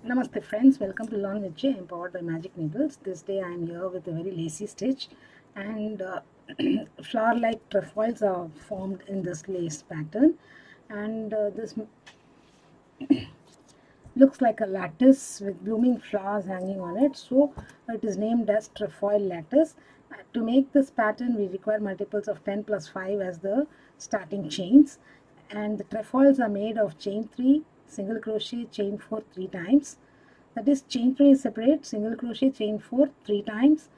Namaste friends, welcome to Learn with J, empowered by Magic Needles. This day I am here with a very lacy stitch and flower like trefoils are formed in this lace pattern, and this looks like a lattice with blooming flowers hanging on it, so it is named as trefoil lattice. To make this pattern we require multiples of 10 plus 5 as the starting chains, and the trefoils are made of chain 3, single crochet, chain 4 3 times. That is, chain 3 is separate, single crochet, chain 4 3 times,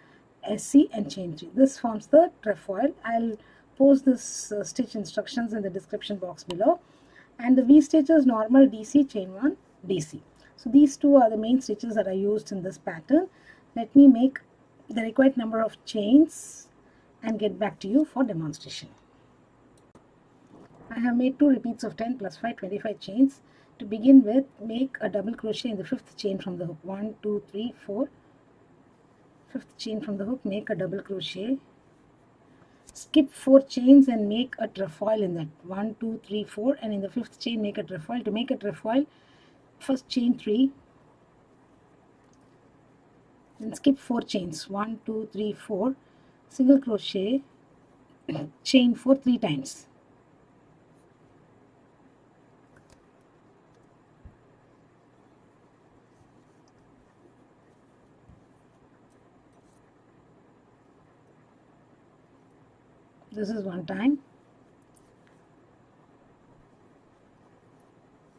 SC and chain 3. This forms the trefoil. I'll post this stitch instructions in the description box below. And the V stitch is normal DC, chain 1, DC. So these two are the main stitches that are used in this pattern. Let me make the required number of chains and get back to you for demonstration. I have made 2 repeats of 10 plus 5, 25 chains. To begin with, make a double crochet in the 5th chain from the hook. 1, 2, 3, 4. 5th chain from the hook, make a double crochet. Skip 4 chains and make a trefoil in that. 1, 2, 3, 4, and in the 5th chain make a trefoil. To make a trefoil, first chain 3, then skip 4 chains. 1, 2, 3, 4, single crochet, chain 4 3 times. This is one time,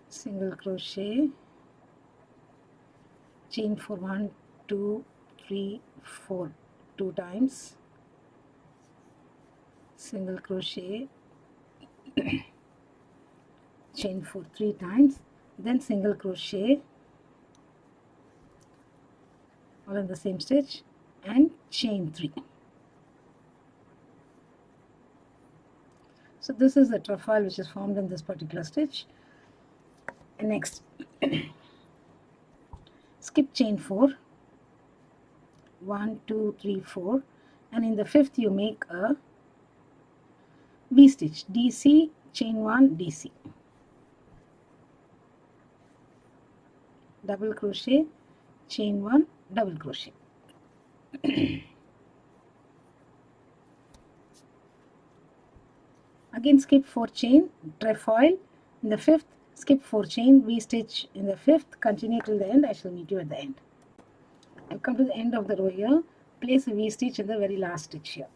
single crochet, chain for 1, 2, 3, 4, 2 times, single crochet, chain 4 3 times, then single crochet, all in the same stitch, and chain 3. So this is the trefoil which is formed in this particular stitch. And next, skip chain 4, 1, 2, 3, 4, and in the 5th you make a V stitch, DC, chain 1, DC, double crochet, chain 1, double crochet. Again skip 4 chain, trefoil in the 5th, skip 4 chain, V stitch in the 5th, continue till the end. I shall meet you at the end. I've come to the end of the row here, place a V stitch in the very last stitch here.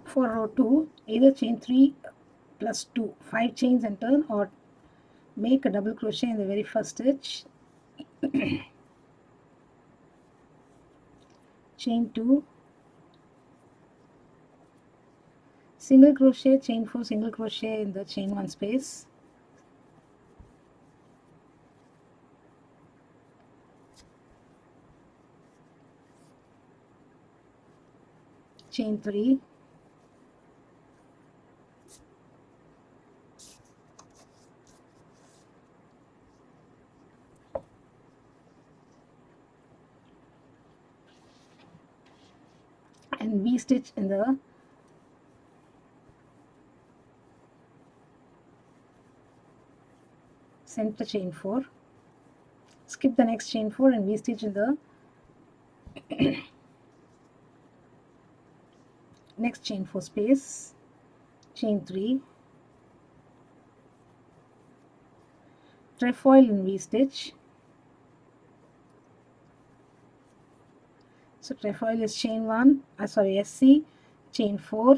For row 2, either chain 3 plus 2, 5 chains and turn, or make a double crochet in the very first stitch, chain 2, single crochet, chain 4, single crochet in the chain 1 space, chain 3, and V stitch in the center chain 4, skip the next chain 4 and V stitch in the next chain 4 space, chain 3, trefoil in V stitch. So trefoil is chain 1, SC, chain 4,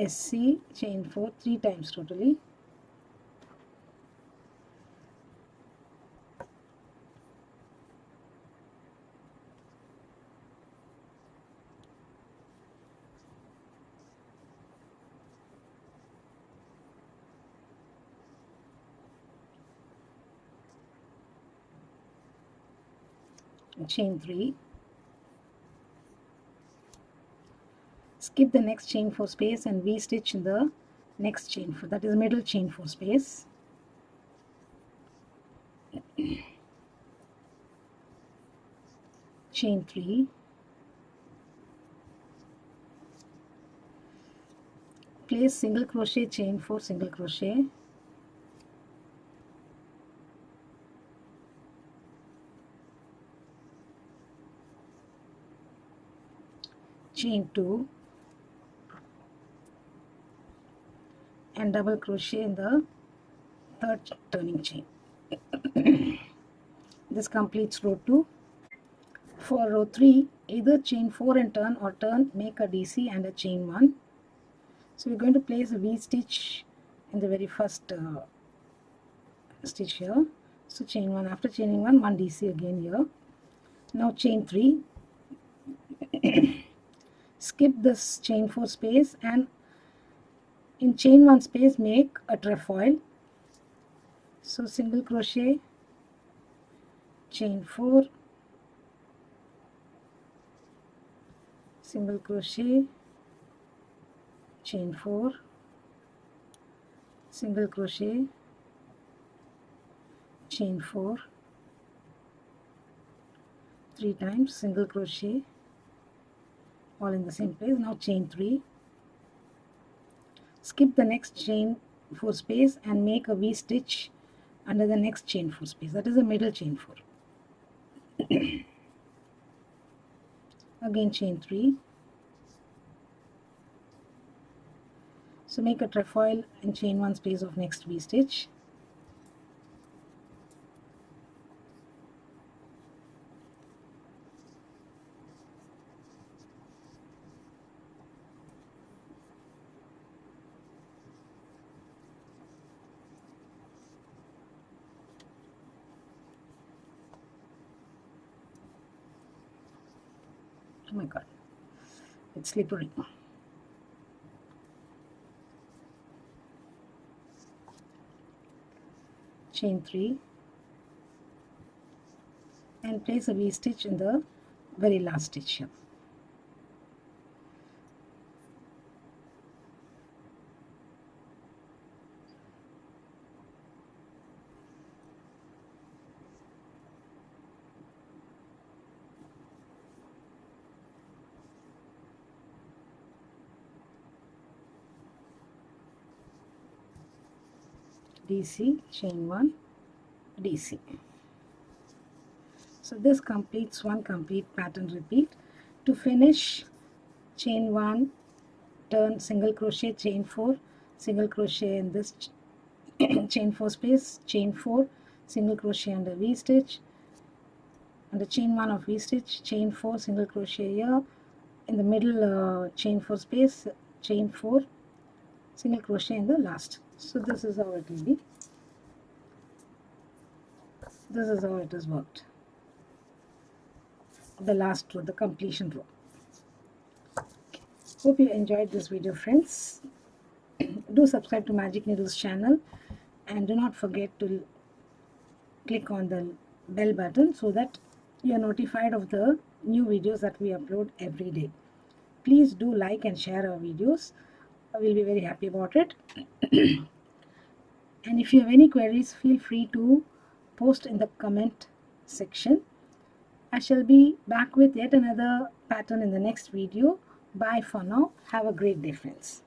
SC, chain 4 3 times totally. Chain 3, skip the next chain 4 space and V stitch in the next chain 4, that is middle chain 4 space, chain 3, place single crochet, chain 4, single crochet, chain 2, and double crochet in the third turning chain. This completes row 2. For row 3, either chain 4 and turn, or turn, make a DC and a chain 1. So we're going to place a V stitch in the very first stitch here. So chain 1, after chaining 1, 1 DC again here. Now chain 3, skip this chain 4 space, and in chain 1 space make a trefoil. So single crochet, chain 4, single crochet, chain 4, single crochet, chain 4, 3 times, single crochet, all in the same place. Now chain 3, skip the next chain 4 space and make a V stitch under the next chain 4 space, that is the middle chain 4. Again chain 3, so make a trefoil in chain 1 space of next V stitch, oh my god, it's slippery. Chain 3 and place a V stitch in the very last stitch here. DC, chain 1, DC. So this completes one complete pattern repeat. To finish, chain 1, turn, single crochet, chain 4, single crochet in this chain 4 space, chain 4, single crochet under V stitch, under chain 1 of V stitch, chain 4, single crochet here, in the middle chain 4 space, chain 4, single crochet in the last. So this is how it will be. This is how it is worked. The last row, the completion row. Hope you enjoyed this video, friends. Do subscribe to Magic Needles channel, and do not forget to click on the bell button so that you are notified of the new videos that we upload every day. Please do like and share our videos. I will be very happy about it. And if you have any queries, feel free to post in the comment section. I shall be back with yet another pattern in the next video. Bye for now. Have a great day, friends.